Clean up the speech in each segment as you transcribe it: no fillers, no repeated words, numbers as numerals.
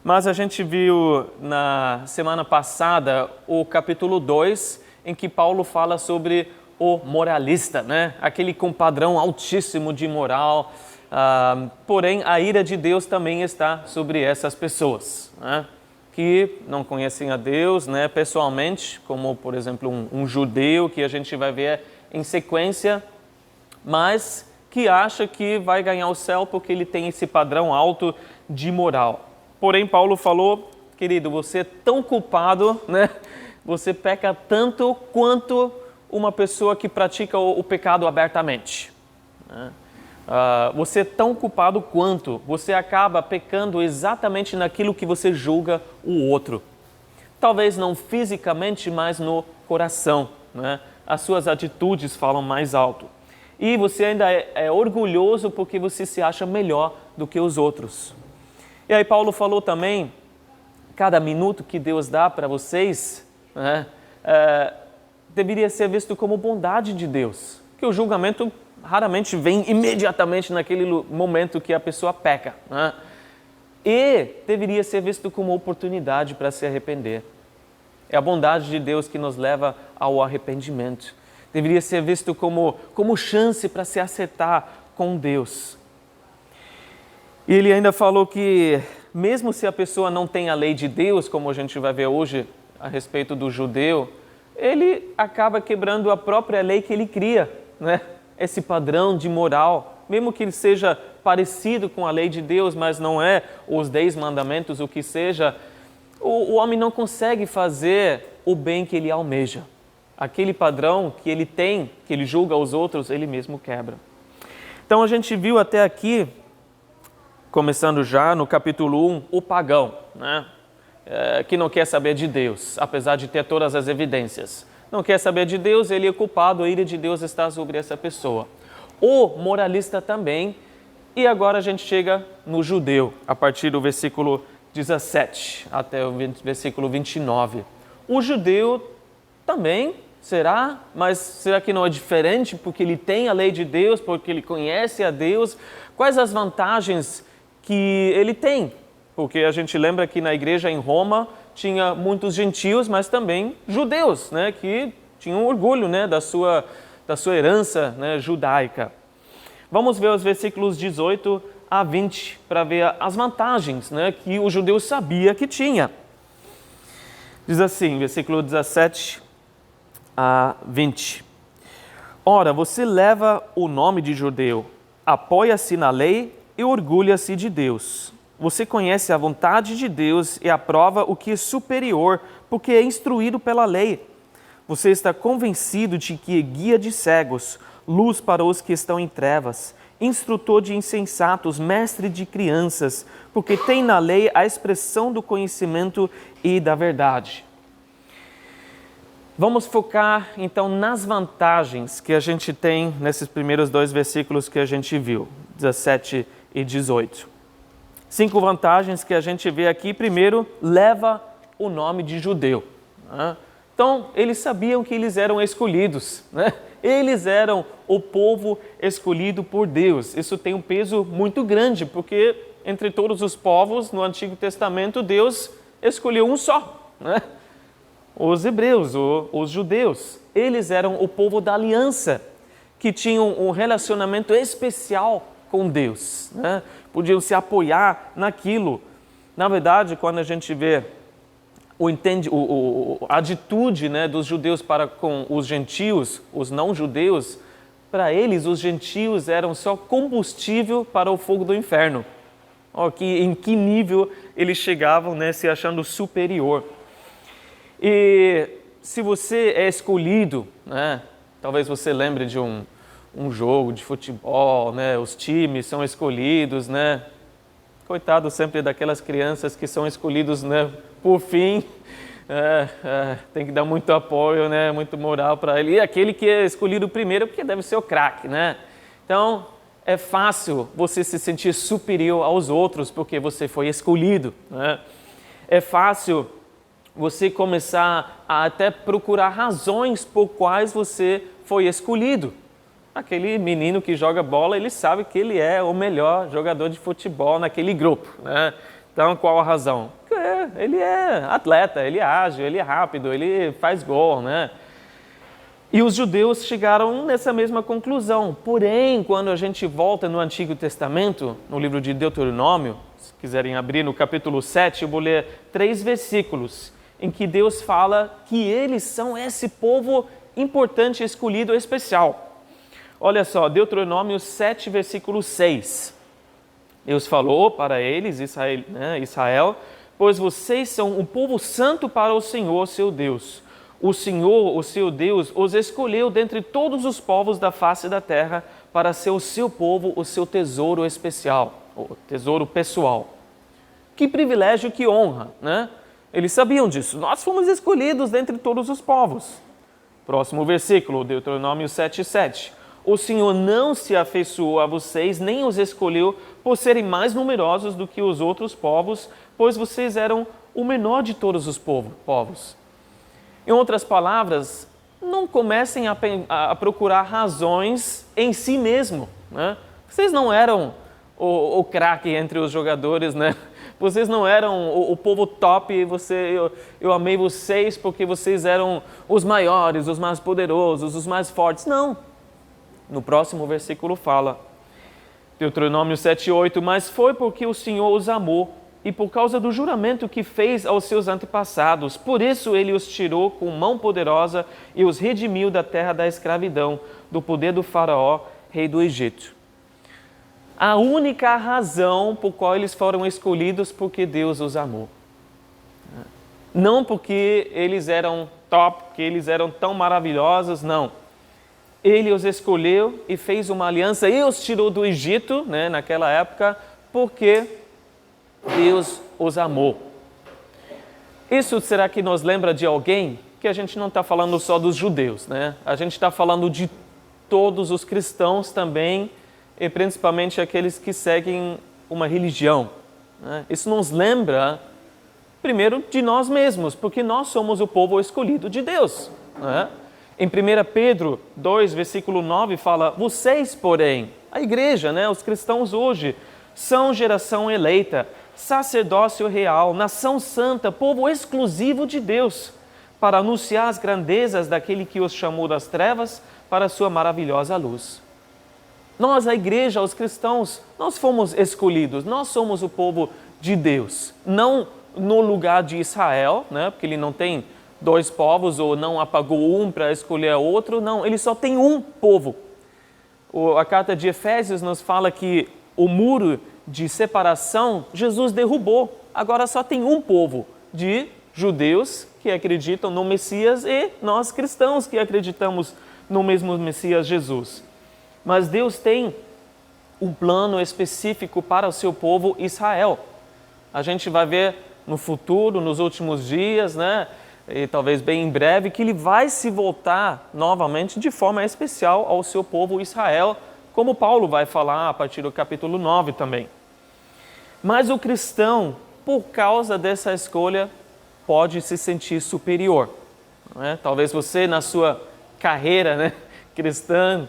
Mas a gente viu na semana passada o capítulo 2, em que Paulo fala sobre o moralista, né? Aquele com padrão altíssimo de moral. Porém, a ira de Deus também está sobre essas pessoas, né? Que não conhecem a Deus, né, pessoalmente, como, por exemplo, um judeu, que a gente vai ver em sequência, mas que acha que vai ganhar o céu porque ele tem esse padrão alto de moral. Porém, Paulo falou, querido, você é tão culpado, né? Você peca tanto quanto uma pessoa que pratica o pecado abertamente, né? Você é tão culpado quanto você acaba pecando exatamente naquilo que você julga o outro. Talvez não fisicamente, mas no coração, né? As suas atitudes falam mais alto. E você ainda é orgulhoso porque você se acha melhor do que os outros. E aí Paulo falou também, cada minuto que Deus dá para vocês, né, deveria ser visto como bondade de Deus. Que o julgamento raramente vem imediatamente naquele momento que a pessoa peca, né? E deveria ser visto como oportunidade para se arrepender. É a bondade de Deus que nos leva ao arrependimento. Deveria ser visto como chance para se acertar com Deus. E ele ainda falou que, mesmo se a pessoa não tem a lei de Deus, como a gente vai ver hoje a respeito do judeu, ele acaba quebrando a própria lei que ele cria, né? Esse padrão de moral, mesmo que ele seja parecido com a lei de Deus, mas não é os 10 mandamentos, o que seja, o homem não consegue fazer o bem que ele almeja. Aquele padrão que ele tem, que ele julga aos outros, ele mesmo quebra. Então a gente viu até aqui, começando já no capítulo 1, o pagão, né? Que não quer saber de Deus, apesar de ter todas as evidências. Não quer saber de Deus, ele é culpado, a ira de Deus está sobre essa pessoa. O moralista também, e agora a gente chega no judeu, a partir do versículo 17 até o versículo 29. O judeu também, será? Mas será que não é diferente porque ele tem a lei de Deus, porque ele conhece a Deus? Quais as vantagens que ele tem? Porque a gente lembra que na igreja em Roma tinha muitos gentios, mas também judeus, né, que tinham orgulho, né, da sua herança, né, judaica. Vamos ver os versículos 18 a 20 para ver as vantagens, né, que o judeu sabia que tinha. Diz assim, versículo 17 a 20. Ora, você leva o nome de judeu, apoia-se na lei e orgulha-se de Deus. Você conhece a vontade de Deus e aprova o que é superior, porque é instruído pela lei. Você está convencido de que é guia de cegos, luz para os que estão em trevas, instrutor de insensatos, mestre de crianças, porque tem na lei a expressão do conhecimento e da verdade. Vamos focar então nas vantagens que a gente tem nesses primeiros 2 versículos que a gente viu, 17 e 18. 5 vantagens que a gente vê aqui. Primeiro, leva o nome de judeu, né? Então, eles sabiam que eles eram escolhidos, né? Eles eram o povo escolhido por Deus. Isso tem um peso muito grande, porque entre todos os povos no Antigo Testamento, Deus escolheu um só, né? Os hebreus, os judeus. Eles eram o povo da aliança, que tinham um relacionamento especial com Deus, né? Podiam se apoiar naquilo. Na verdade, quando a gente vê a atitude, né, dos judeus para com os gentios, os não-judeus, para eles os gentios eram só combustível para o fogo do inferno. Em que nível eles chegavam, né, se achando superior. E se você é escolhido, né, talvez você lembre de um jogo de futebol, né? Os times são escolhidos, né? Coitado sempre daquelas crianças que são escolhidos, né, por fim. Tem que dar muito apoio, né, muito moral para ele. E aquele que é escolhido primeiro, porque deve ser o craque, né? Então, é fácil você se sentir superior aos outros porque você foi escolhido, né? É fácil você começar a até procurar razões por quais você foi escolhido. Aquele menino que joga bola, ele sabe que ele é o melhor jogador de futebol naquele grupo, né? Então, qual a razão? Ele é atleta, ele é ágil, ele é rápido, ele faz gol, né? E os judeus chegaram nessa mesma conclusão. Porém, quando a gente volta no Antigo Testamento, no livro de Deuteronômio, se quiserem abrir no capítulo 7, eu vou ler 3 versículos em que Deus fala que eles são esse povo importante, escolhido, especial. Olha só, Deuteronômio 7, versículo 6. Deus falou para eles, Israel, pois vocês são um povo santo para o Senhor, seu Deus. O Senhor, o seu Deus, os escolheu dentre todos os povos da face da terra para ser o seu povo, o seu tesouro especial, o tesouro pessoal. Que privilégio, que honra, né? Eles sabiam disso. Nós fomos escolhidos dentre todos os povos. Próximo versículo, Deuteronômio 7:7. O Senhor não se afeiçoou a vocês, nem os escolheu por serem mais numerosos do que os outros povos, pois vocês eram o menor de todos os povos. Em outras palavras, não comecem a procurar razões em si mesmo, né? Vocês não eram o craque entre os jogadores, né? Vocês não eram o povo top, eu amei vocês porque vocês eram os maiores, os mais poderosos, os mais fortes. Não. No próximo versículo fala, Deuteronômio 7:8, mas foi porque o Senhor os amou e por causa do juramento que fez aos seus antepassados. Por isso ele os tirou com mão poderosa e os redimiu da terra da escravidão, do poder do faraó, rei do Egito. A única razão por qual eles foram escolhidos porque Deus os amou. Não porque eles eram top, porque eles eram tão maravilhosos, não. Ele os escolheu e fez uma aliança e os tirou do Egito, né, naquela época, porque Deus os amou. Isso será que nos lembra de alguém? Que a gente não está falando só dos judeus, né? A gente está falando de todos os cristãos também, e principalmente aqueles que seguem uma religião, né? Isso nos lembra, primeiro, de nós mesmos, porque nós somos o povo escolhido de Deus, né? Em 1 Pedro 2, versículo 9, fala, vocês, porém, a igreja, né, os cristãos hoje, são geração eleita, sacerdócio real, nação santa, povo exclusivo de Deus, para anunciar as grandezas daquele que os chamou das trevas para a sua maravilhosa luz. Nós, a igreja, os cristãos, nós fomos escolhidos, nós somos o povo de Deus, não no lugar de Israel, né, porque ele não tem 2 povos ou não apagou um para escolher outro, não, ele só tem um povo. A carta de Efésios nos fala que o muro de separação, Jesus derrubou. Agora só tem um povo de judeus que acreditam no Messias e nós cristãos que acreditamos no mesmo Messias Jesus. Mas Deus tem um plano específico para o seu povo Israel. A gente vai ver no futuro, nos últimos dias, né? E talvez bem em breve, que ele vai se voltar novamente de forma especial ao seu povo Israel, como Paulo vai falar a partir do capítulo 9 também. Mas o cristão, por causa dessa escolha, pode se sentir superior, não é? Talvez você, na sua carreira, né, cristã,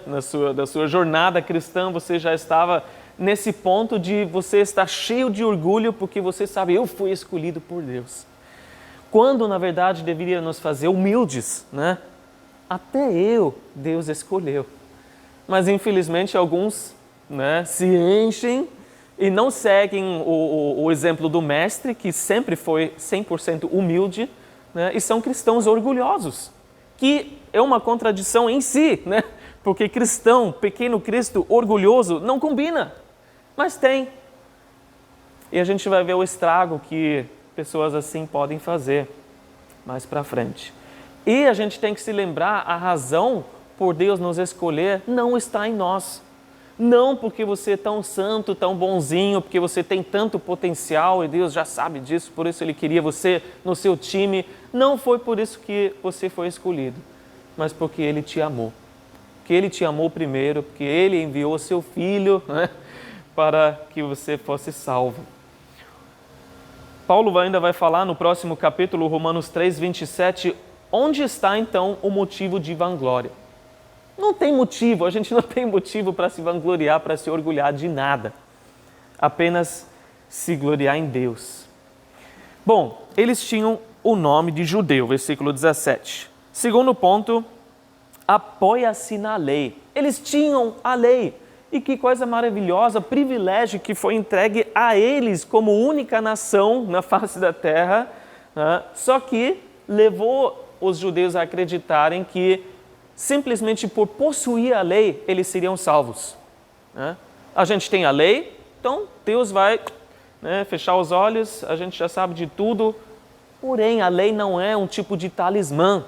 da sua jornada cristã, você já estava nesse ponto de você estar cheio de orgulho porque você sabe, eu fui escolhido por Deus. Quando, na verdade, deveria nos fazer humildes, né? Até Deus escolheu. Mas, infelizmente, alguns, né, se enchem e não seguem o exemplo do mestre, que sempre foi 100% humilde, né, e são cristãos orgulhosos, que é uma contradição em si, né? Porque cristão, pequeno Cristo, orgulhoso, não combina, mas tem. E a gente vai ver o estrago que pessoas assim podem fazer mais para frente. E a gente tem que se lembrar, a razão por Deus nos escolher não está em nós. Não porque você é tão santo, tão bonzinho, porque você tem tanto potencial e Deus já sabe disso, por isso Ele queria você no seu time. Não foi por isso que você foi escolhido, mas porque Ele te amou. Porque Ele te amou primeiro, porque Ele enviou o seu Filho, né, para que você fosse salvo. Paulo ainda vai falar no próximo capítulo, Romanos 3, 27, onde está então o motivo de vanglória? Não tem motivo, a gente não tem motivo para se vangloriar, para se orgulhar de nada. Apenas se gloriar em Deus. Bom, eles tinham o nome de judeu, versículo 17. Segundo ponto, apoia-se na lei. Eles tinham a lei. E que coisa maravilhosa, privilégio que foi entregue a eles como única nação na face da terra, né? Só que levou os judeus a acreditarem que simplesmente por possuir a lei, eles seriam salvos, né? A gente tem a lei, então Deus vai, né, fechar os olhos, a gente já sabe de tudo. Porém, a lei não é um tipo de talismã.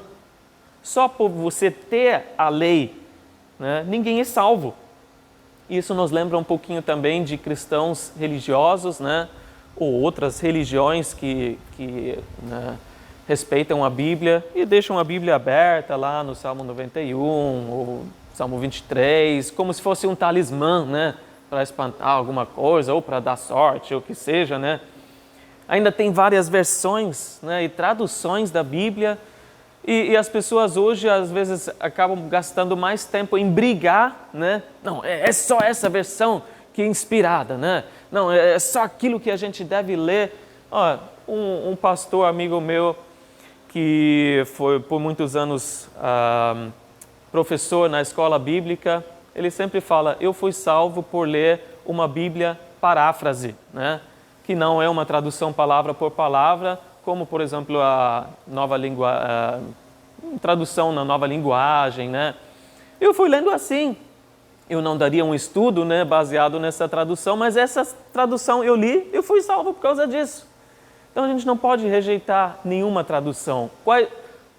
Só por você ter a lei, né, ninguém é salvo. Isso nos lembra um pouquinho também de cristãos religiosos, né, ou outras religiões que respeitam a Bíblia e deixam a Bíblia aberta lá no Salmo 91 ou Salmo 23, como se fosse um talismã, né, para espantar alguma coisa ou para dar sorte, ou o que seja, né. Ainda tem várias versões, né, e traduções da Bíblia. E as pessoas hoje, às vezes, acabam gastando mais tempo em brigar, né? Não, é só essa versão que é inspirada, né? Não, é só aquilo que a gente deve ler. Ó, um pastor amigo meu, que foi por muitos anos professor na escola bíblica, ele sempre fala, eu fui salvo por ler uma Bíblia paráfrase, né? Que não é uma tradução palavra por palavra, como, por exemplo, a tradução na nova linguagem, né? Eu fui lendo assim. Eu não daria um estudo, né, baseado nessa tradução, mas essa tradução eu li, eu fui salvo por causa disso. Então a gente não pode rejeitar nenhuma tradução.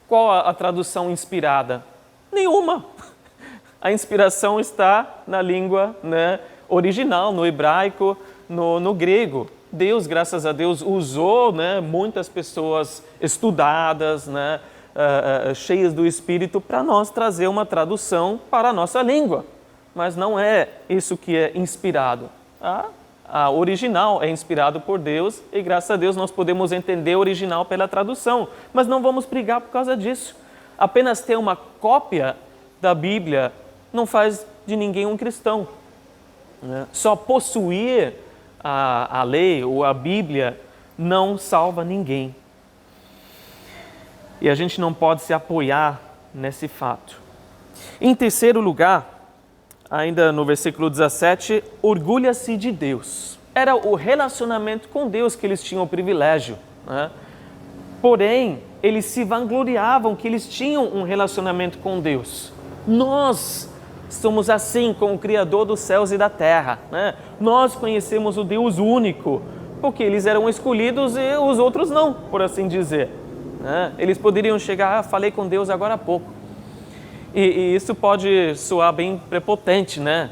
Qual a tradução inspirada? Nenhuma. A inspiração está na língua, né, original, no hebraico, no grego. Deus, graças a Deus, usou, né, muitas pessoas estudadas, né, cheias do Espírito, para nós trazer uma tradução para a nossa língua. Mas não é isso que é inspirado. A original é inspirado por Deus e, graças a Deus, nós podemos entender o original pela tradução. Mas não vamos brigar por causa disso. Apenas ter uma cópia da Bíblia não faz de ninguém um cristão, né? Só possuir a lei ou a Bíblia não salva ninguém. E a gente não pode se apoiar nesse fato. Em terceiro lugar, ainda no versículo 17, orgulha-se de Deus. Era o relacionamento com Deus que eles tinham o privilégio, né? Porém, eles se vangloriavam que eles tinham um relacionamento com Deus. Nós somos assim com o Criador dos céus e da terra, né? Nós conhecemos o Deus único, porque eles eram escolhidos e os outros não, por assim dizer, né? Eles poderiam chegar, falei com Deus agora há pouco. E isso pode soar bem prepotente, né?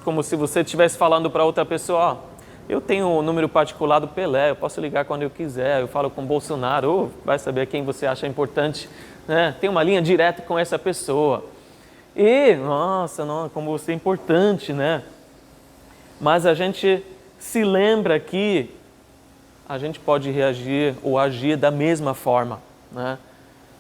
Como se você estivesse falando para outra pessoa, eu tenho o número particular do Pelé, eu posso ligar quando eu quiser, eu falo com Bolsonaro, vai saber quem você acha importante, né? Tem uma linha direta com essa pessoa. E, nossa, como você é importante, né? Mas a gente se lembra que a gente pode reagir ou agir da mesma forma, né?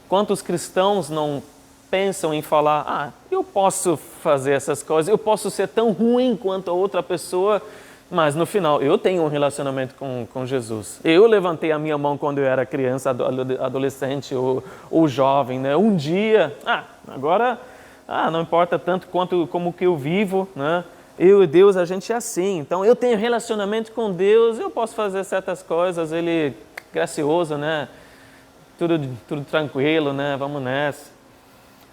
Quantos cristãos não pensam em falar, eu posso fazer essas coisas, eu posso ser tão ruim quanto a outra pessoa, mas no final eu tenho um relacionamento com Jesus. Eu levantei a minha mão quando eu era criança, adolescente ou jovem, né? Um dia, agora... não importa tanto como que eu vivo, né? Eu e Deus, a gente é assim. Então, eu tenho relacionamento com Deus, eu posso fazer certas coisas, Ele é gracioso, né? Tudo tranquilo, né? Vamos nessa.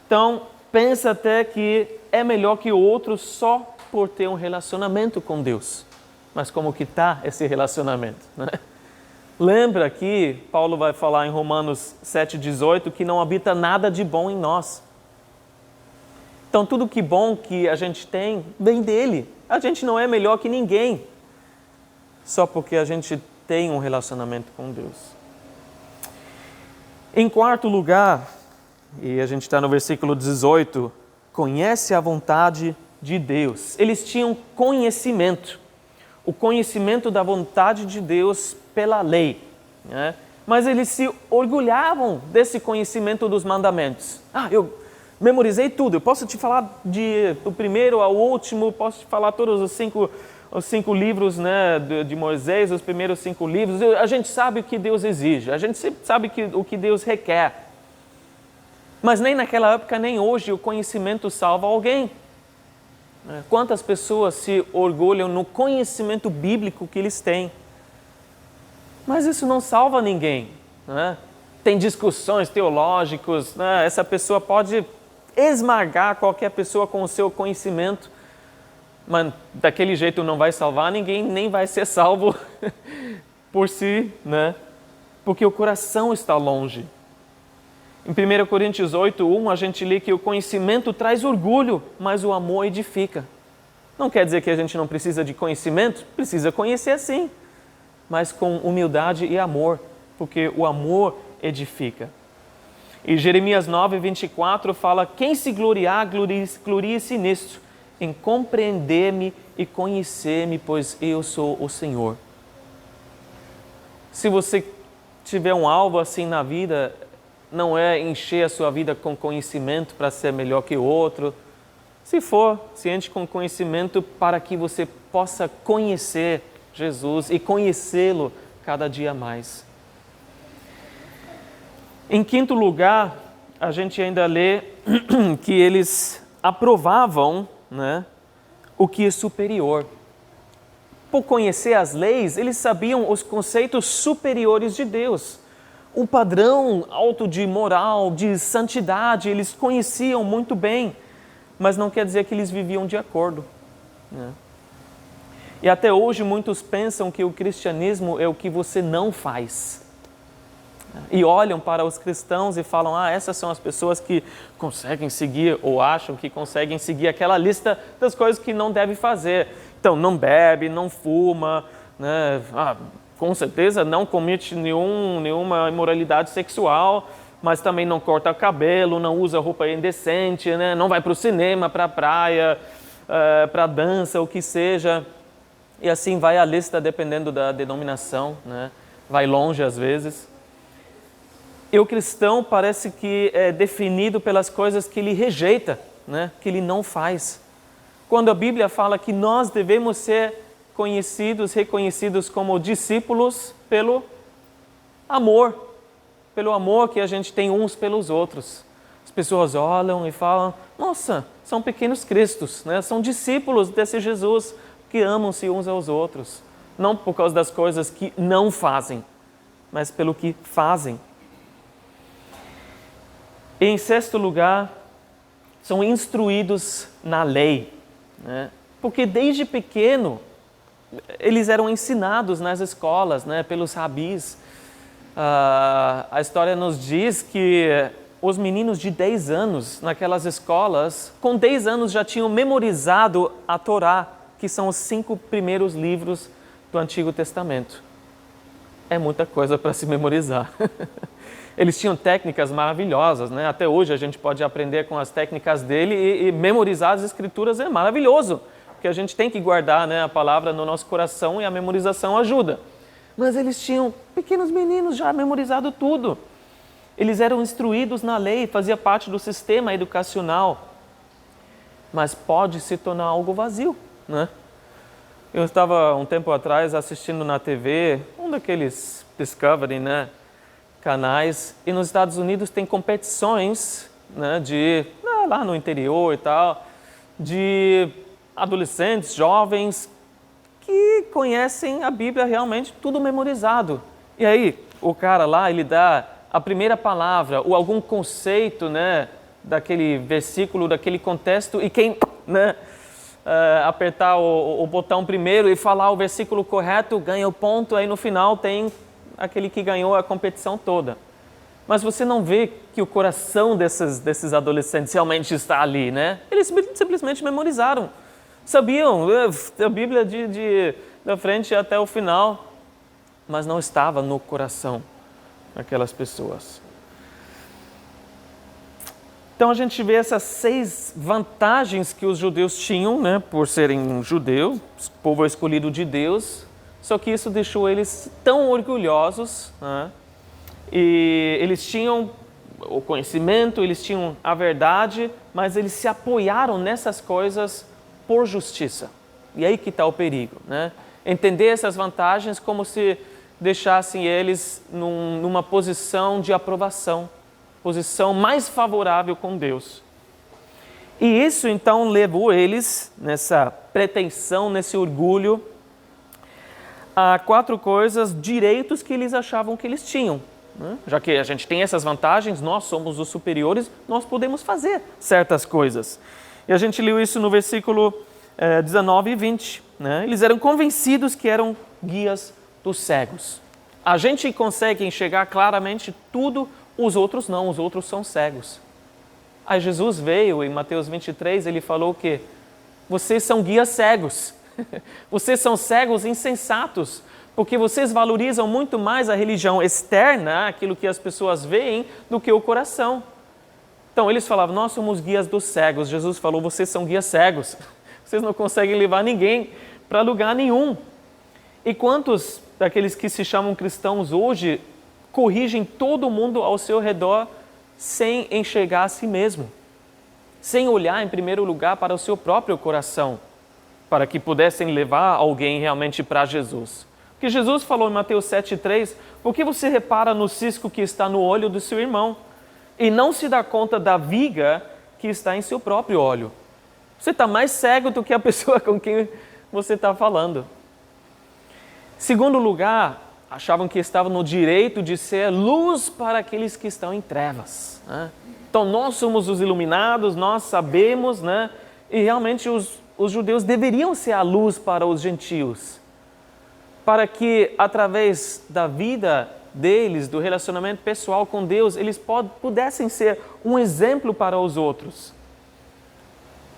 Então, pensa até que é melhor que o outro só por ter um relacionamento com Deus. Mas como que está esse relacionamento, né? Lembra que Paulo vai falar em Romanos 7,18 que não habita nada de bom em nós. Então, tudo que bom que a gente tem vem dele. A gente não é melhor que ninguém, só porque a gente tem um relacionamento com Deus. Em quarto lugar, e a gente está no versículo 18, conhece a vontade de Deus. Eles tinham conhecimento, o conhecimento da vontade de Deus pela lei, né? Mas eles se orgulhavam desse conhecimento dos mandamentos. Eu memorizei tudo, eu posso te falar do primeiro ao último, posso te falar todos os 5 os 5 livros, né, de Moisés, os primeiros 5 livros, a gente sabe o que Deus exige, a gente sabe o que Deus requer. Mas nem naquela época, nem hoje, o conhecimento salva alguém. Quantas pessoas se orgulham no conhecimento bíblico que eles têm? Mas isso não salva ninguém, né? Tem discussões teológicas, né? Essa pessoa pode esmagar qualquer pessoa com o seu conhecimento, mas daquele jeito não vai salvar ninguém, nem vai ser salvo por si, né? Porque o coração está longe. Em 1 Coríntios 8:1, a gente lê que o conhecimento traz orgulho, mas o amor edifica. Não quer dizer que a gente não precisa de conhecimento, precisa conhecer sim, mas com humildade e amor, porque o amor edifica. E Jeremias 9:24 fala: quem se gloriar, glorie-se nisto, em compreender-me e conhecer-me, pois eu sou o Senhor. Se você tiver um alvo assim na vida, não é encher a sua vida com conhecimento para ser melhor que o outro. Se for, se enche com conhecimento para que você possa conhecer Jesus e conhecê-lo cada dia mais. Em quinto lugar, a gente ainda lê que eles aprovavam, né, o que é superior. Por conhecer as leis, eles sabiam os conceitos superiores de Deus. O padrão alto de moral, de santidade, eles conheciam muito bem, mas não quer dizer que eles viviam de acordo, né? E até hoje muitos pensam que o cristianismo é o que você não faz. E olham para os cristãos e falam: essas são as pessoas que conseguem seguir, ou acham que conseguem seguir aquela lista das coisas que não deve fazer. Então, não bebe, não fuma, né? Com certeza não comete nenhuma imoralidade sexual, mas também não corta o cabelo, não usa roupa indecente, né? Não vai para o cinema, para a praia, para a dança, o que seja. E assim vai a lista dependendo da denominação, né? Vai longe às vezes. E o cristão parece que é definido pelas coisas que ele rejeita, né? Que ele não faz. Quando a Bíblia fala que nós devemos ser reconhecidos como discípulos pelo amor que a gente tem uns pelos outros. As pessoas olham e falam: nossa, são pequenos cristos, né? São discípulos desse Jesus que amam-se uns aos outros. Não por causa das coisas que não fazem, mas pelo que fazem. E em sexto lugar, são instruídos na lei, né? Porque desde pequeno eles eram ensinados nas escolas, né, pelos rabis. A história nos diz que os meninos de 10 anos naquelas escolas, com 10 anos já tinham memorizado a Torá, que são os 5 primeiros livros do Antigo Testamento. É muita coisa para se memorizar. Eles tinham técnicas maravilhosas, né? Até hoje a gente pode aprender com as técnicas dele e memorizar as escrituras é maravilhoso, porque a gente tem que guardar, né, a palavra no nosso coração e a memorização ajuda. Mas eles tinham, pequenos meninos, já memorizado tudo. Eles eram instruídos na lei, fazia parte do sistema educacional. Mas pode se tornar algo vazio, né? Eu estava um tempo atrás assistindo na TV, um daqueles Discovery, né, canais, e nos Estados Unidos tem competições, né, lá no interior e tal, de adolescentes, jovens, que conhecem a Bíblia realmente tudo memorizado. E aí, o cara lá, ele dá a primeira palavra ou algum conceito, né, daquele versículo, daquele contexto, e quem, né, apertar o botão primeiro e falar o versículo correto ganha o ponto, aí no final tem aquele que ganhou a competição toda. Mas você não vê que o coração desses adolescentes realmente está ali, né? Eles simplesmente memorizaram. Sabiam a Bíblia da frente até o final, mas não estava no coração daquelas pessoas. Então a gente vê essas 6 vantagens que os judeus tinham, né, por serem judeus, povo escolhido de Deus, só que isso deixou eles tão orgulhosos, né? E eles tinham o conhecimento, eles tinham a verdade, mas eles se apoiaram nessas coisas por justiça. E aí que está o perigo, né? Entender essas vantagens como se deixassem eles numa posição de aprovação, posição mais favorável com Deus. E isso então levou eles, nessa pretensão, nesse orgulho, a 4 coisas, direitos que eles achavam que eles tinham. Já que a gente tem essas vantagens, nós somos os superiores, nós podemos fazer certas coisas. E a gente leu isso no versículo 19 e 20. Né? Eles eram convencidos que eram guias dos cegos. A gente consegue enxergar claramente tudo, os outros não, os outros são cegos. Aí Jesus veio em Mateus 23, ele falou que vocês são guias cegos. Vocês são cegos insensatos, porque vocês valorizam muito mais a religião externa, aquilo que as pessoas veem, do que o coração. Então eles falavam, nós somos guias dos cegos. Jesus falou, vocês são guias cegos. Vocês não conseguem levar ninguém para lugar nenhum. E quantos daqueles que se chamam cristãos hoje corrigem todo mundo ao seu redor sem enxergar a si mesmo, sem olhar em primeiro lugar para o seu próprio coração, para que pudessem levar alguém realmente para Jesus. Porque Jesus falou em Mateus 7,3, por que você repara no cisco que está no olho do seu irmão e não se dá conta da viga que está em seu próprio olho? Você está mais cego do que a pessoa com quem você está falando. Segundo lugar, achavam que estavam no direito de ser luz para aqueles que estão em trevas. Né? Então nós somos os iluminados, nós sabemos, né? E realmente os judeus deveriam ser a luz para os gentios, para que através da vida deles, do relacionamento pessoal com Deus, eles pudessem ser um exemplo para os outros.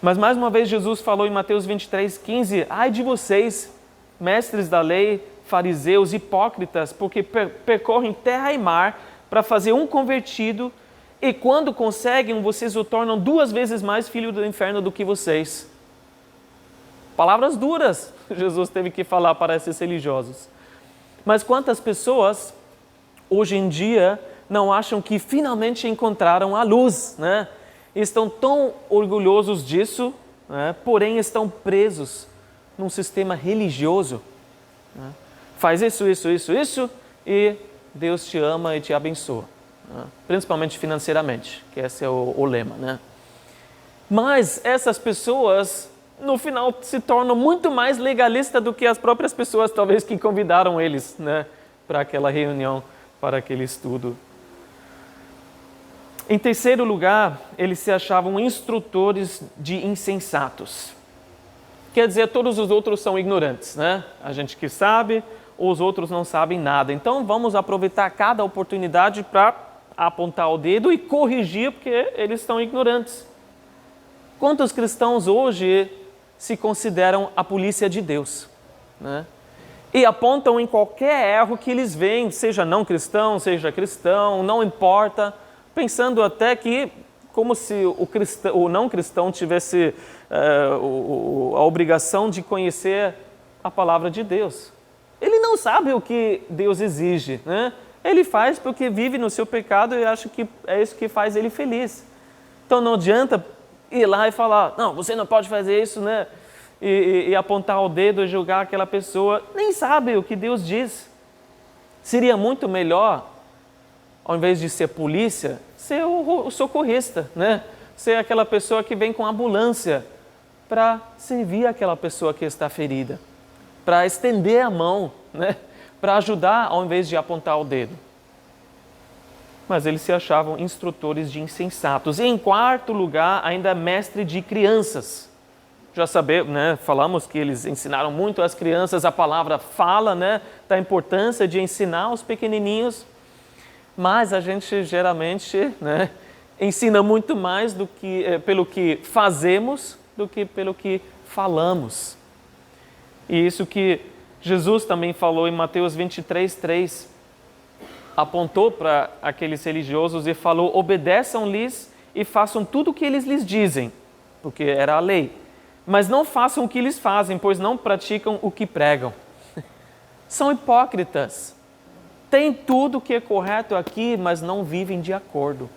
Mas mais uma vez Jesus falou em Mateus 23:15, ai de vocês, mestres da lei, fariseus, hipócritas, porque percorrem terra e mar para fazer um convertido, e quando conseguem, vocês o tornam 2 vezes mais filho do inferno do que vocês. Palavras duras Jesus teve que falar para esses religiosos. Mas quantas pessoas hoje em dia não acham que finalmente encontraram a luz, né? Estão tão orgulhosos disso, né? Porém estão presos num sistema religioso. Né? Faz isso e Deus te ama e te abençoa. Né? Principalmente financeiramente, que esse é o lema. Né? Mas essas pessoas, no final, se tornam muito mais legalistas do que as próprias pessoas, talvez, que convidaram eles, né, para aquela reunião, para aquele estudo. Em terceiro lugar, eles se achavam instrutores de insensatos. Quer dizer, todos os outros são ignorantes, né? A gente que sabe, os outros não sabem nada. Então, vamos aproveitar cada oportunidade para apontar o dedo e corrigir, porque eles estão ignorantes. Quantos cristãos hoje se consideram a polícia de Deus, né? E apontam em qualquer erro que eles veem, seja não cristão, seja cristão, não importa, pensando até que como se o não cristão tivesse a obrigação de conhecer a palavra de Deus. Ele não sabe o que Deus exige, né? Ele faz porque vive no seu pecado e acha que é isso que faz ele feliz. Então não adianta ir lá e falar, não, você não pode fazer isso, né? E apontar o dedo e julgar aquela pessoa, nem sabe o que Deus diz. Seria muito melhor, ao invés de ser polícia, ser o socorrista, né? Ser aquela pessoa que vem com ambulância para servir aquela pessoa que está ferida, para estender a mão, né? Para ajudar ao invés de apontar o dedo. Mas eles se achavam instrutores de insensatos. E em quarto lugar, ainda mestre de crianças. Já sabemos, né? Falamos que eles ensinaram muito às crianças, a palavra fala, né? Da importância de ensinar os pequenininhos. Mas a gente geralmente, né, ensina muito mais pelo que fazemos do que pelo que falamos. E isso que Jesus também falou em Mateus 23:3. Apontou para aqueles religiosos e falou, obedeçam-lhes e façam tudo o que eles lhes dizem, porque era a lei. Mas não façam o que eles fazem, pois não praticam o que pregam. São hipócritas. Tem tudo que é correto aqui, mas não vivem de acordo.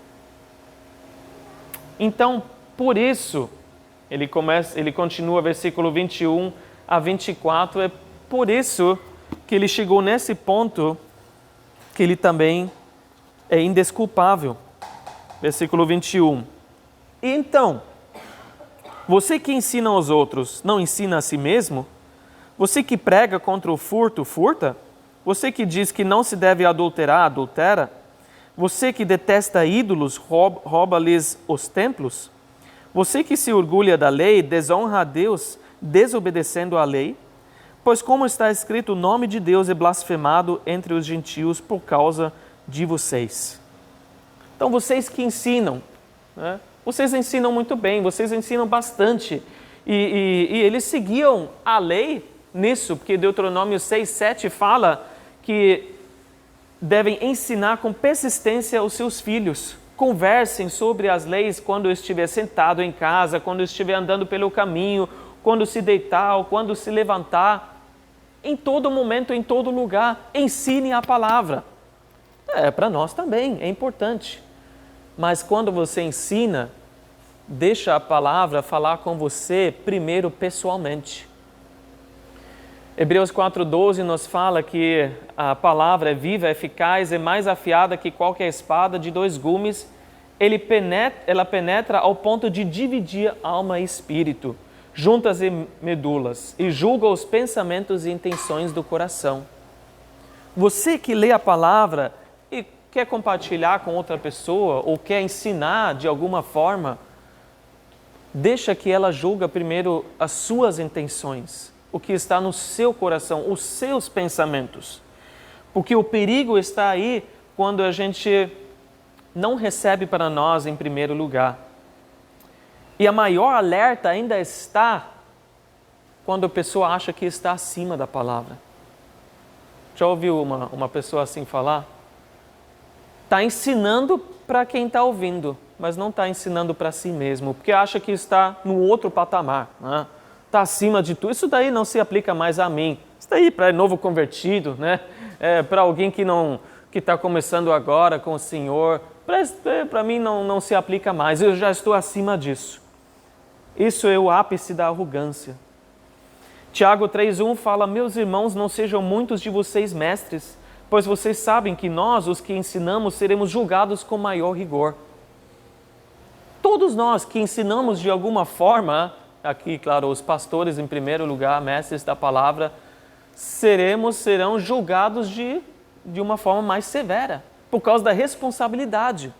Então, por isso, ele continua, versículo 21, a 24, é por isso que ele chegou nesse ponto que ele também é indesculpável. Versículo 21. E então, você que ensina aos outros, não ensina a si mesmo? Você que prega contra o furto, furta? Você que diz que não se deve adulterar, adultera? Você que detesta ídolos, rouba-lhes os templos? Você que se orgulha da lei, desonra a Deus, desobedecendo à lei? Pois como está escrito, o nome de Deus é blasfemado entre os gentios por causa de vocês. Então vocês que ensinam, né? Vocês ensinam muito bem, vocês ensinam bastante. E eles seguiam a lei nisso, porque Deuteronômio 6:7 fala que devem ensinar com persistência os seus filhos. Conversem sobre as leis quando estiver sentado em casa, quando estiver andando pelo caminho, quando se deitar ou quando se levantar. Em todo momento, em todo lugar, ensine a palavra. Para nós também, é importante. Mas quando você ensina, deixa a palavra falar com você primeiro pessoalmente. Hebreus 4:12 nos fala que a palavra é viva, eficaz e mais afiada que qualquer espada de 2 gumes. Ela penetra ao ponto de dividir alma e espírito, juntas e medulas, e julga os pensamentos e intenções do coração. Você que lê a palavra e quer compartilhar com outra pessoa ou quer ensinar de alguma forma, deixa que ela julga primeiro as suas intenções, o que está no seu coração, os seus pensamentos. Porque o perigo está aí quando a gente não recebe para nós em primeiro lugar. E a maior alerta ainda está quando a pessoa acha que está acima da palavra. Já ouviu uma pessoa assim falar? Está ensinando para quem está ouvindo, mas não está ensinando para si mesmo, porque acha que está no outro patamar, né? Está acima de tudo. Isso daí não se aplica mais a mim. Isso daí para novo convertido, né? Para alguém que está começando agora com o Senhor, para mim não se aplica mais. Eu já estou acima disso. Isso é o ápice da arrogância. Tiago 3:1 fala: meus irmãos, não sejam muitos de vocês mestres, pois vocês sabem que nós, os que ensinamos, seremos julgados com maior rigor. Todos nós que ensinamos de alguma forma, aqui, claro, os pastores em primeiro lugar, mestres da palavra, serão julgados de uma forma mais severa, por causa da responsabilidade.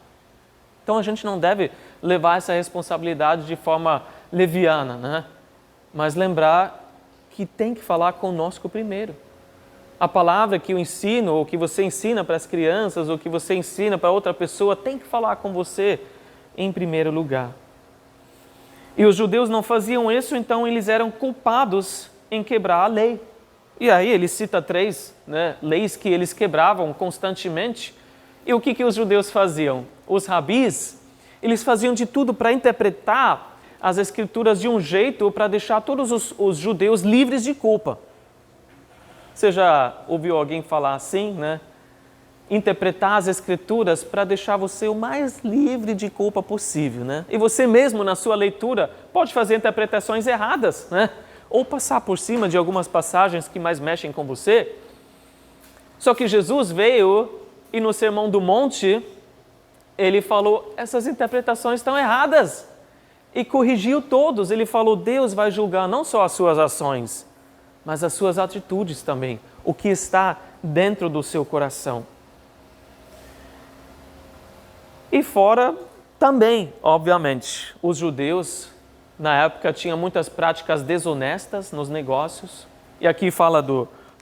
Então a gente não deve levar essa responsabilidade de forma leviana, né? Mas lembrar que tem que falar conosco primeiro. A palavra que eu ensino, ou que você ensina para as crianças, ou que você ensina para outra pessoa, tem que falar com você em primeiro lugar. E os judeus não faziam isso, então eles eram culpados em quebrar a lei. E aí ele cita 3 leis que eles quebravam constantemente. E o que os judeus faziam? Os rabis, eles faziam de tudo para interpretar as escrituras de um jeito para deixar todos os judeus livres de culpa. Você já ouviu alguém falar assim, né? Interpretar as escrituras para deixar você o mais livre de culpa possível, né? E você mesmo, na sua leitura, pode fazer interpretações erradas, né? Ou passar por cima de algumas passagens que mais mexem com você. Só que Jesus veio e no Sermão do Monte, ele falou, essas interpretações estão erradas. E corrigiu todos. Ele falou, Deus vai julgar não só as suas ações, mas as suas atitudes também. O que está dentro do seu coração. E fora também, obviamente, os judeus, na época, tinham muitas práticas desonestas nos negócios. E aqui fala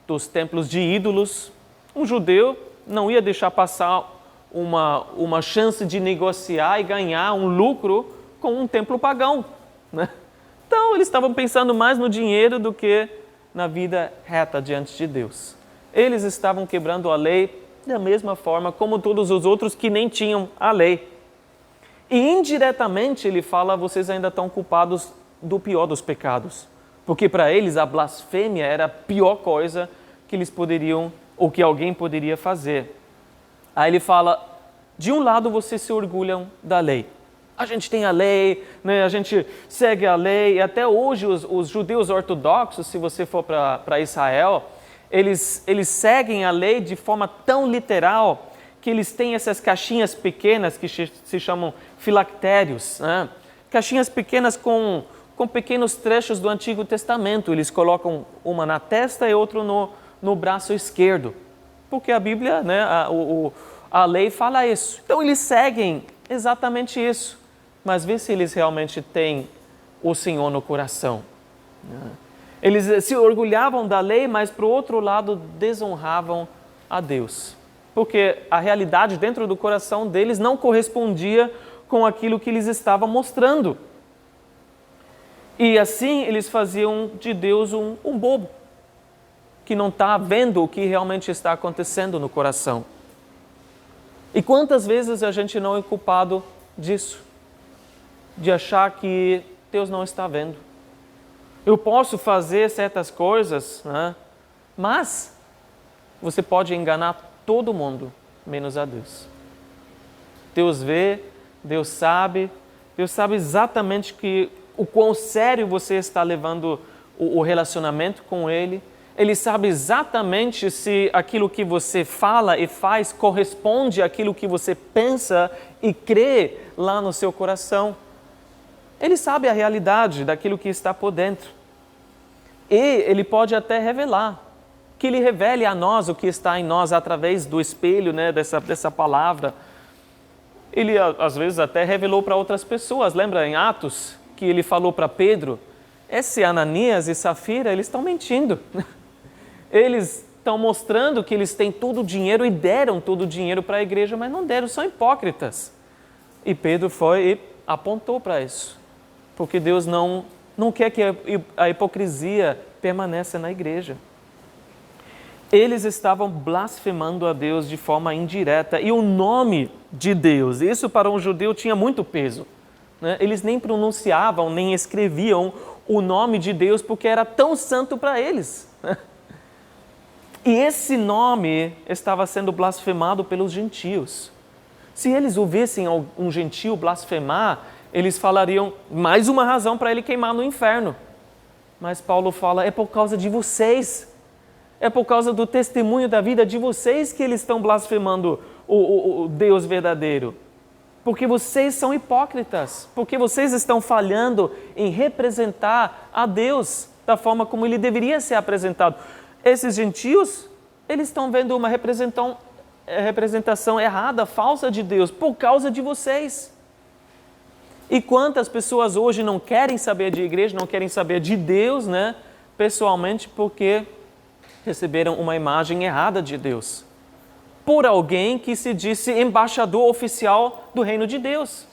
dos templos de ídolos. Um judeu não ia deixar passar uma chance de negociar e ganhar um lucro com um templo pagão, né? Então, eles estavam pensando mais no dinheiro do que na vida reta diante de Deus. Eles estavam quebrando a lei da mesma forma como todos os outros que nem tinham a lei. E indiretamente ele fala, vocês ainda estão culpados do pior dos pecados. Porque para eles a blasfêmia era a pior coisa que eles poderiam, ou que alguém poderia fazer. Aí ele fala, de um lado vocês se orgulham da lei. A gente tem a lei, né? A gente segue a lei, e até hoje os judeus ortodoxos, se você for para Israel, eles seguem a lei de forma tão literal que eles têm essas caixinhas pequenas que se chamam filactérios, né? Caixinhas pequenas com pequenos trechos do Antigo Testamento. Eles colocam uma na testa e outro no braço esquerdo, porque a Bíblia, né, a lei fala isso. Então eles seguem exatamente isso, mas vê se eles realmente têm o Senhor no coração. Eles se orgulhavam da lei, mas por outro lado desonravam a Deus, porque a realidade dentro do coração deles não correspondia com aquilo que eles estavam mostrando. E assim eles faziam de Deus um bobo, que não está vendo o que realmente está acontecendo no coração. E quantas vezes a gente não é culpado disso? De achar que Deus não está vendo. Eu posso fazer certas coisas, né? Mas você pode enganar todo mundo, menos a Deus. Deus vê, Deus sabe exatamente o quão sério você está levando o relacionamento com Ele. Ele sabe exatamente se aquilo que você fala e faz corresponde àquilo que você pensa e crê lá no seu coração. Ele sabe a realidade daquilo que está por dentro. E Ele pode até revelar, que Ele revele a nós o que está em nós através do espelho, né, dessa palavra. Ele às vezes até revelou para outras pessoas. Lembra em Atos que Ele falou para Pedro? Esse Ananias e Safira, eles estão mentindo. Eles estão mostrando que eles têm todo o dinheiro e deram todo o dinheiro para a igreja, mas não deram, são hipócritas. E Pedro foi e apontou para isso, porque Deus não quer que a hipocrisia permaneça na igreja. Eles estavam blasfemando a Deus de forma indireta, e o nome de Deus, isso para um judeu tinha muito peso, né? Eles nem pronunciavam, nem escreviam o nome de Deus, porque era tão santo para eles, né? E esse nome estava sendo blasfemado pelos gentios. Se eles ouvissem um gentio blasfemar, eles falariam mais uma razão para ele queimar no inferno. Mas Paulo fala, é por causa de vocês. É por causa do testemunho da vida de vocês que eles estão blasfemando o Deus verdadeiro. Porque vocês são hipócritas. Porque vocês estão falhando em representar a Deus da forma como Ele deveria ser apresentado. Esses gentios, eles estão vendo uma representação errada, falsa de Deus, por causa de vocês. E quantas pessoas hoje não querem saber de igreja, não querem saber de Deus, né, pessoalmente, porque receberam uma imagem errada de Deus, por alguém que se disse embaixador oficial do reino de Deus.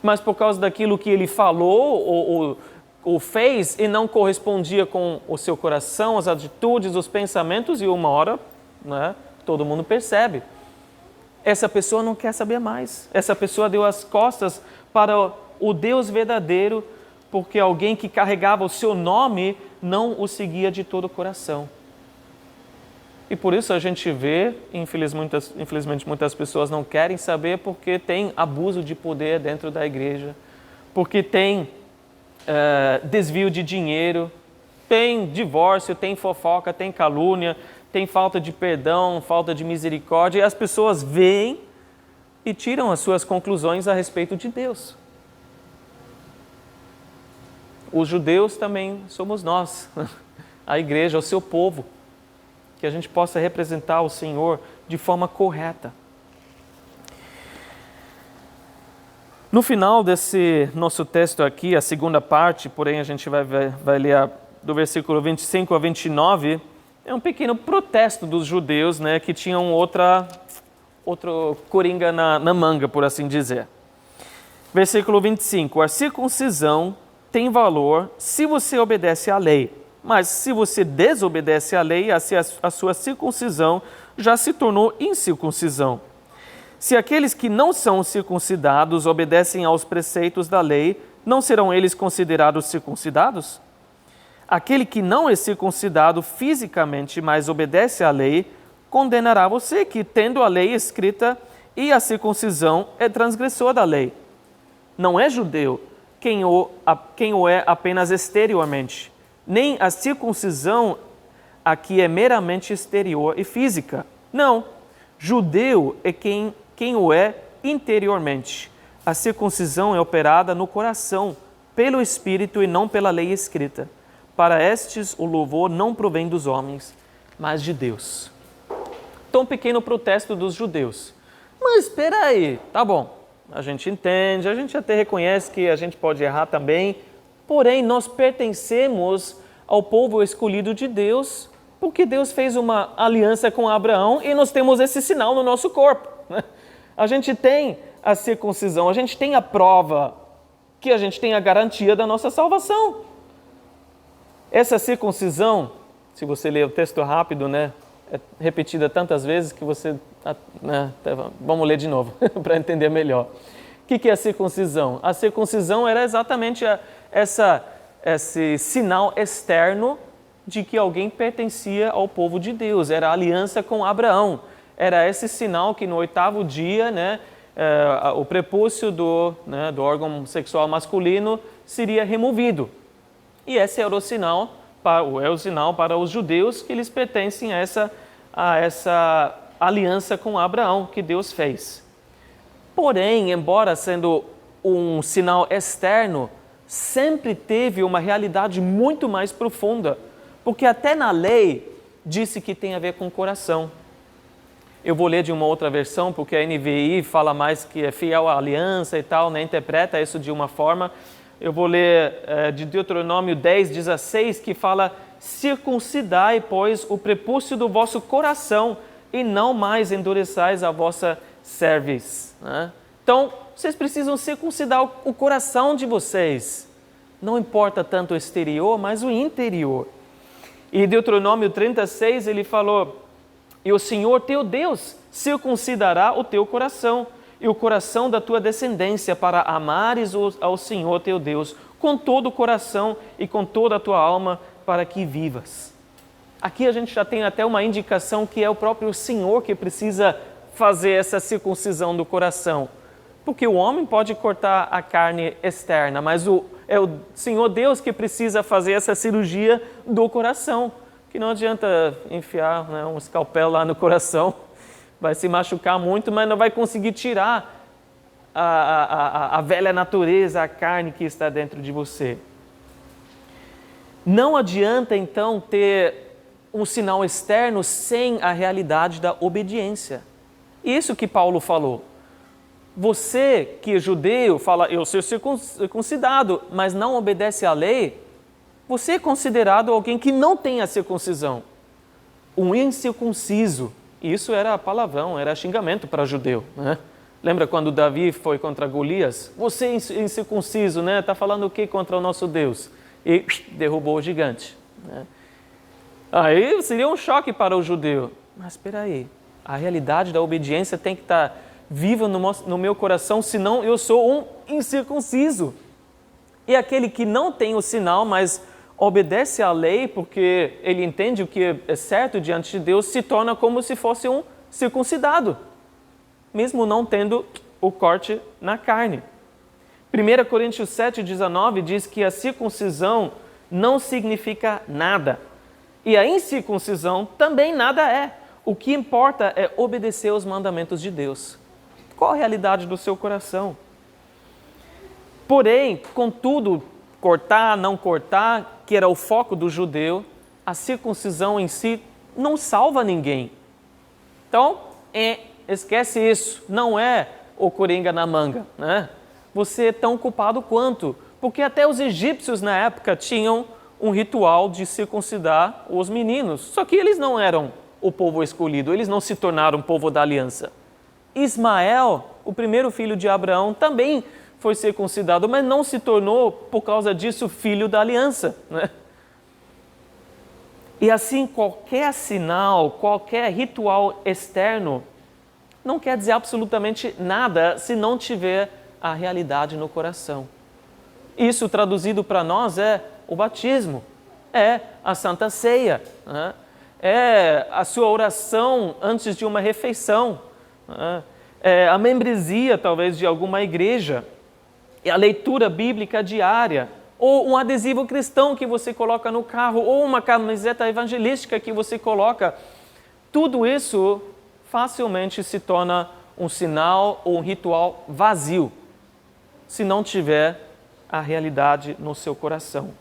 Mas por causa daquilo que ele falou ou fez e não correspondia com o seu coração, as atitudes, os pensamentos, e uma hora, né, todo mundo percebe. Essa pessoa não quer saber mais. Essa pessoa deu as costas para o Deus verdadeiro, porque alguém que carregava o seu nome não o seguia de todo o coração. E por isso a gente vê, infelizmente muitas pessoas não querem saber, porque tem abuso de poder dentro da igreja, porque tem desvio de dinheiro, tem divórcio, tem fofoca, tem calúnia, tem falta de perdão, falta de misericórdia, e as pessoas veem e tiram as suas conclusões a respeito de Deus. Os judeus também somos nós, a igreja, o seu povo, que a gente possa representar o Senhor de forma correta. No final desse nosso texto aqui, a segunda parte, porém a gente vai ler do versículo 25 a 29, é um pequeno protesto dos judeus, né, que tinham outro coringa na manga, por assim dizer. Versículo 25, a circuncisão tem valor se você obedece à lei, mas se você desobedece à lei, a sua circuncisão já se tornou incircuncisão. Se aqueles que não são circuncidados obedecem aos preceitos da lei, não serão eles considerados circuncidados? Aquele que não é circuncidado fisicamente, mas obedece à lei, condenará você que, tendo a lei escrita e a circuncisão, é transgressor da lei. não é judeu quem o é apenas exteriormente, nem a circuncisão aqui é meramente exterior e física. Não, judeu é quem o é interiormente. A circuncisão é operada no coração, pelo Espírito e não pela lei escrita. Para estes o louvor não provém dos homens, mas de Deus. Então, um pequeno protesto dos judeus. Mas espera aí, tá bom, a gente entende, a gente até reconhece que a gente pode errar também, porém nós pertencemos ao povo escolhido de Deus, porque Deus fez uma aliança com Abraão e nós temos esse sinal no nosso corpo. A gente tem a circuncisão, a gente tem a prova que a gente tem a garantia da nossa salvação. Essa circuncisão, se você ler o texto rápido, né, é repetida tantas vezes que você... vamos ler de novo, para entender melhor. O que é a circuncisão? A circuncisão era exatamente esse sinal externo de que alguém pertencia ao povo de Deus. Era a aliança com Abraão. Era esse sinal que no 8º dia, né, o prepúcio do órgão sexual masculino seria removido. E esse era o sinal para os judeus que eles pertencem a essa aliança com Abraão que Deus fez. Porém, embora sendo um sinal externo, sempre teve uma realidade muito mais profunda, porque até na lei disse que tem a ver com o coração. Eu vou ler de uma outra versão, porque a NVI fala mais que é fiel à aliança e tal, né? Interpreta isso de uma forma. Eu vou ler de Deuteronômio 10:16, que fala: circuncidai, pois, o prepúcio do vosso coração, e não mais endureçais a vossa cerviz. Né? Então, vocês precisam circuncidar o coração de vocês. Não importa tanto o exterior, mas o interior. E Deuteronômio 36, ele falou: e o Senhor teu Deus circuncidará o teu coração e o coração da tua descendência, para amares ao Senhor teu Deus com todo o coração e com toda a tua alma, para que vivas. Aqui a gente já tem até uma indicação que é o próprio Senhor que precisa fazer essa circuncisão do coração. Porque o homem pode cortar a carne externa, mas é o Senhor Deus que precisa fazer essa cirurgia do coração. Que não adianta enfiar, né, um escalpel lá no coração, vai se machucar muito, mas não vai conseguir tirar a velha natureza, a carne que está dentro de você. Não adianta, então, ter um sinal externo sem a realidade da obediência. Isso que Paulo falou. Você que é judeu fala: eu sou circuncidado, mas não obedece à lei, você é considerado alguém que não tem a circuncisão. Um incircunciso. Isso era palavrão, era xingamento para judeu. Né? Lembra quando Davi foi contra Golias? Você é incircunciso, né? Está falando o que contra o nosso Deus? E derrubou o gigante. Né? Aí seria um choque para o judeu. Mas espera aí, a realidade da obediência tem que estar viva no meu coração, senão eu sou um incircunciso. E aquele que não tem o sinal, mas obedece à lei, porque ele entende o que é certo diante de Deus, se torna como se fosse um circuncidado, mesmo não tendo o corte na carne. 1 Coríntios 7:19 diz que a circuncisão não significa nada. E a incircuncisão também nada é. O que importa é obedecer aos mandamentos de Deus. Qual a realidade do seu coração? Porém, contudo, cortar, não cortar, que era o foco do judeu, a circuncisão em si não salva ninguém. Então, esquece isso. Não é o coringa na manga, né? Você é tão culpado quanto. Porque até os egípcios na época tinham um ritual de circuncidar os meninos. Só que eles não eram o povo escolhido, eles não se tornaram povo da aliança. Ismael, o primeiro filho de Abraão, também foi circuncidado, mas não se tornou, por causa disso, filho da aliança. Né? E assim, qualquer sinal, qualquer ritual externo, não quer dizer absolutamente nada se não tiver a realidade no coração. Isso, traduzido para nós, é o batismo, é a Santa Ceia, né? É a sua oração antes de uma refeição, né? É a membresia, talvez, de alguma igreja. a leitura bíblica diária, ou um adesivo cristão que você coloca no carro, ou uma camiseta evangelística que você coloca, tudo isso facilmente se torna um sinal ou um ritual vazio, se não tiver a realidade no seu coração.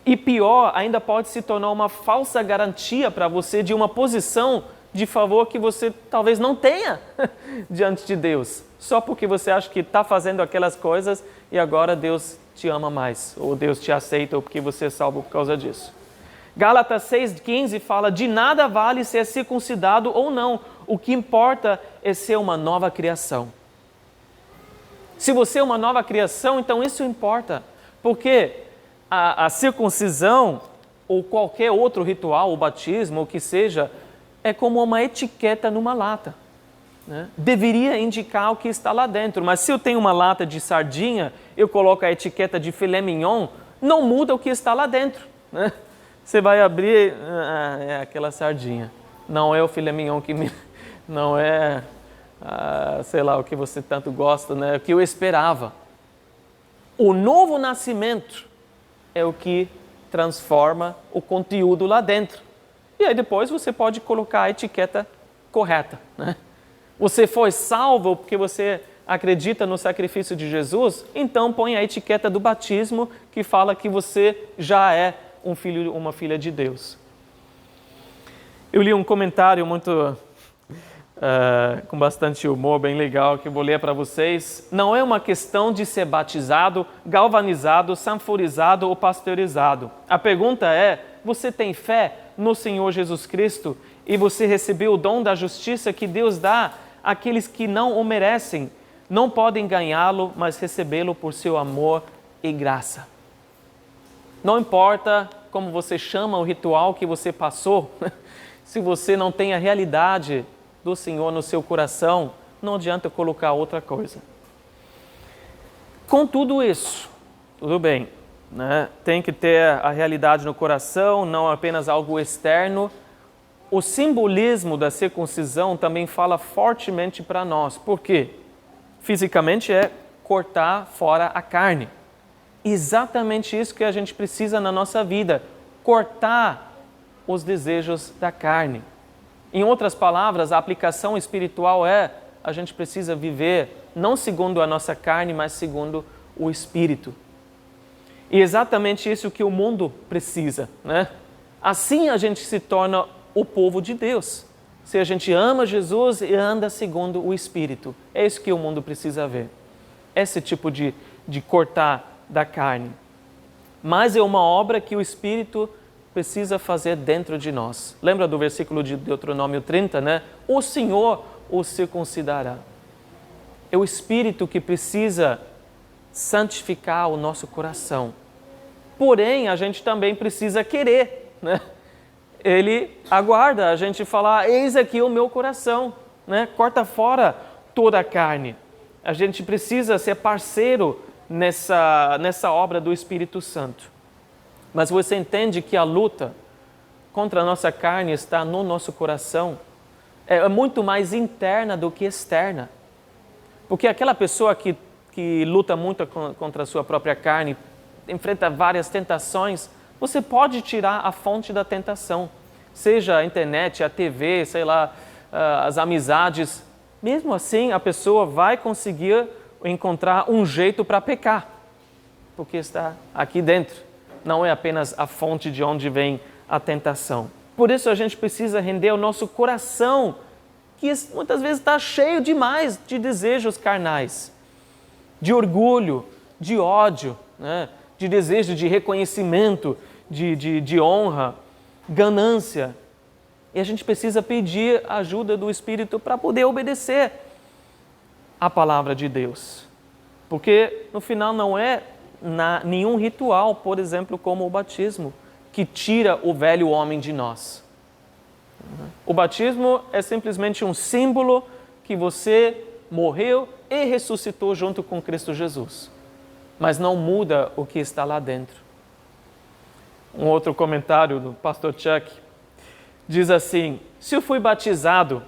E pior, ainda pode se tornar uma falsa garantia para você de uma posição de favor que você talvez não tenha diante de Deus, só porque você acha que está fazendo aquelas coisas e agora Deus te ama mais, ou Deus te aceita, ou porque você é salvo por causa disso. Gálatas 6,15 fala: de nada vale ser circuncidado ou não, o que importa é ser uma nova criação. Se você é uma nova criação, então isso importa, porque a circuncisão ou qualquer outro ritual, o batismo, o que seja, é como uma etiqueta numa lata, né? Deveria indicar o que está lá dentro, mas se eu tenho uma lata de sardinha, eu coloco a etiqueta de filé mignon, não muda o que está lá dentro, né? Você vai abrir, é aquela sardinha, não é o filé mignon não é, sei lá, o que você tanto gosta, né? O que eu esperava. O novo nascimento é o que transforma o conteúdo lá dentro. E aí depois você pode colocar a etiqueta correta, né? Você foi salvo porque você acredita no sacrifício de Jesus, então põe a etiqueta do batismo que fala que você já é um filho, uma filha de Deus. Eu li um comentário muito com bastante humor, bem legal, que eu vou ler para vocês. Não é uma questão de ser batizado, galvanizado, sanforizado ou pasteurizado. A pergunta é: você tem fé no Senhor Jesus Cristo e você recebeu o dom da justiça que Deus dá àqueles que não o merecem? Não podem ganhá-lo, mas recebê-lo por seu amor e graça. Não importa como você chama o ritual que você passou, se você não tem a realidade do Senhor no seu coração, não adianta colocar outra coisa. Com tudo isso, tudo bem, né? Tem que ter a realidade no coração, não apenas algo externo. O simbolismo da circuncisão também fala fortemente para nós. Por quê? Fisicamente é cortar fora a carne. Exatamente isso que a gente precisa na nossa vida, cortar os desejos da carne. Em outras palavras, a aplicação espiritual é: a gente precisa viver não segundo a nossa carne, mas segundo o Espírito. E exatamente isso que o mundo precisa, né? Assim a gente se torna o povo de Deus. Se a gente ama Jesus e anda segundo o Espírito. É isso que o mundo precisa ver. Esse tipo de cortar da carne. Mas é uma obra que o Espírito precisa fazer dentro de nós. Lembra do versículo de Deuteronômio 30, né? O Senhor o circuncidará. É o Espírito que precisa santificar o nosso coração. Porém, a gente também precisa querer, né? Ele aguarda a gente falar: eis aqui o meu coração, né? Corta fora toda a carne. A gente precisa ser parceiro nessa obra do Espírito Santo. Mas você entende que a luta contra a nossa carne está no nosso coração? É muito mais interna do que externa. Porque aquela pessoa que luta muito contra a sua própria carne, enfrenta várias tentações, você pode tirar a fonte da tentação. Seja a internet, a TV, sei lá, as amizades. Mesmo assim, a pessoa vai conseguir encontrar um jeito para pecar. Porque está aqui dentro. Não é apenas a fonte de onde vem a tentação. Por isso a gente precisa render o nosso coração, que muitas vezes está cheio demais de desejos carnais, de orgulho, de ódio, né? De desejo de reconhecimento, de honra, ganância. E a gente precisa pedir a ajuda do Espírito para poder obedecer a palavra de Deus. Porque no final não é nenhum ritual, por exemplo, como o batismo, que tira o velho homem de nós. O batismo é simplesmente um símbolo que você morreu e ressuscitou junto com Cristo Jesus. Mas não muda o que está lá dentro. Um outro comentário do pastor Chuck diz assim: se eu fui batizado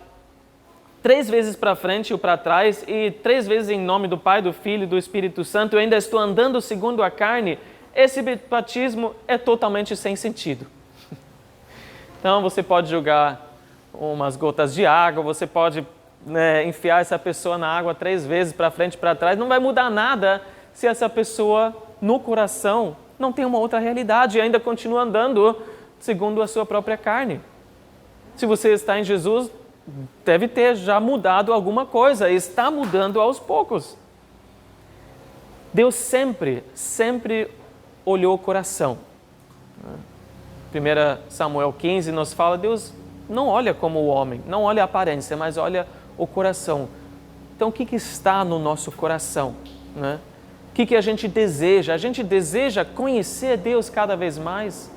3 vezes para frente ou para trás, e 3 vezes em nome do Pai, do Filho e do Espírito Santo, eu ainda estou andando segundo a carne, esse batismo é totalmente sem sentido. Então você pode jogar umas gotas de água, você pode enfiar essa pessoa na água 3 vezes para frente e para trás, não vai mudar nada se essa pessoa no coração não tem uma outra realidade e ainda continua andando segundo a sua própria carne. Se você está em Jesus, deve ter já mudado alguma coisa, está mudando aos poucos. Deus sempre olhou o coração. 1 Samuel 15 nos fala, Deus não olha como o homem, não olha a aparência, mas olha o coração. Então, o que está no nosso coração? Né? O que a gente deseja? A gente deseja conhecer Deus cada vez mais.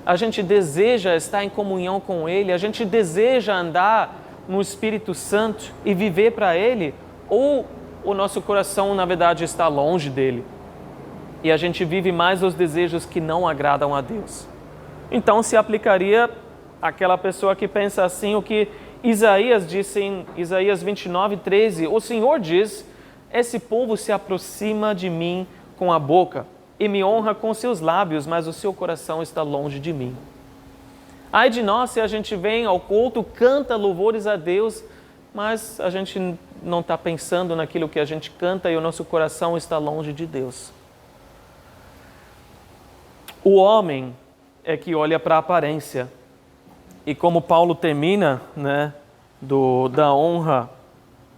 A gente deseja estar em comunhão com Ele. A gente deseja andar no Espírito Santo e viver para Ele. Ou o nosso coração, na verdade, está longe dEle. E a gente vive mais os desejos que não agradam a Deus. Então, se aplicaria àquela pessoa que pensa assim, o que Isaías disse em Isaías 29:13. O Senhor diz, esse povo se aproxima de mim com a boca e me honra com seus lábios, mas o seu coração está longe de mim. Ai de nós se a gente vem ao culto, canta louvores a Deus, mas a gente não está pensando naquilo que a gente canta e o nosso coração está longe de Deus. O homem é que olha para a aparência. E como Paulo termina, da honra,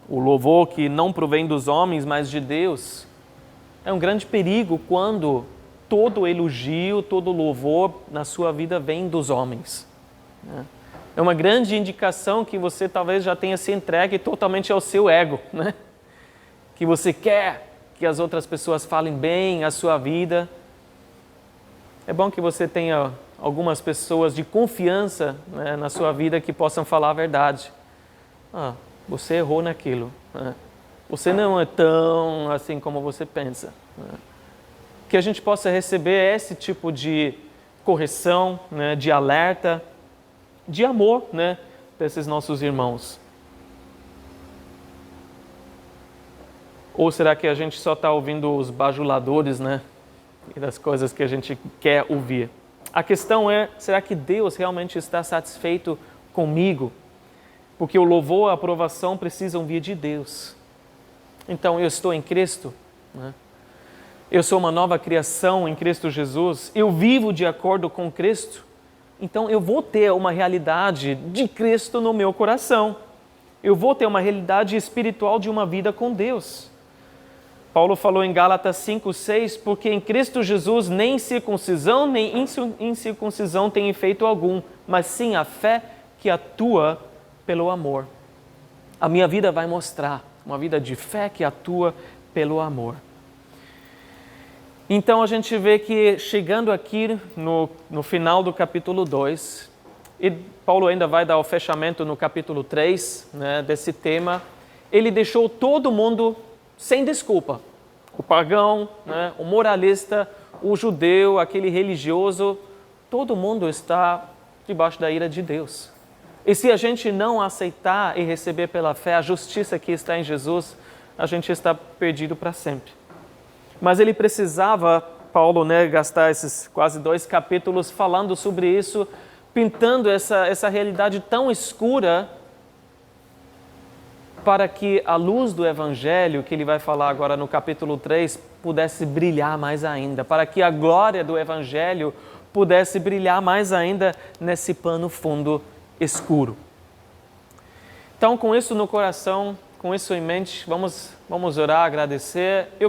o louvor que não provém dos homens, mas de Deus, é um grande perigo quando todo elogio, todo louvor na sua vida vem dos homens. É uma grande indicação que você talvez já tenha se entregue totalmente ao seu ego, que você quer que as outras pessoas falem bem a sua vida. É bom que você tenha algumas pessoas de confiança na sua vida que possam falar a verdade. Você errou naquilo. Você não é tão assim como você pensa. Que a gente possa receber esse tipo de correção, de alerta, de amor, desses nossos irmãos. Ou será que a gente só está ouvindo os bajuladores, e das coisas que a gente quer ouvir? A questão é, será que Deus realmente está satisfeito comigo? Porque o louvor e a aprovação precisam vir de Deus. Então, eu estou em Cristo, eu sou uma nova criação em Cristo Jesus, eu vivo de acordo com Cristo, então eu vou ter uma realidade de Cristo no meu coração. Eu vou ter uma realidade espiritual de uma vida com Deus. Paulo falou em Gálatas 5:6, porque em Cristo Jesus nem circuncisão nem incircuncisão tem efeito algum, mas sim a fé que atua pelo amor. A minha vida vai mostrar uma vida de fé que atua pelo amor. Então a gente vê que chegando aqui no final do capítulo 2, e Paulo ainda vai dar o fechamento no capítulo 3, desse tema, ele deixou todo mundo sem desculpa. O pagão, o moralista, o judeu, aquele religioso, todo mundo está debaixo da ira de Deus. E se a gente não aceitar e receber pela fé a justiça que está em Jesus, a gente está perdido para sempre. Mas ele precisava, Paulo, gastar esses quase 2 capítulos falando sobre isso, pintando essa realidade tão escura, para que a luz do Evangelho, que ele vai falar agora no capítulo 3, pudesse brilhar mais ainda, para que a glória do Evangelho pudesse brilhar mais ainda nesse pano fundo escuro. Então, com isso no coração, com isso em mente, vamos orar, agradecer.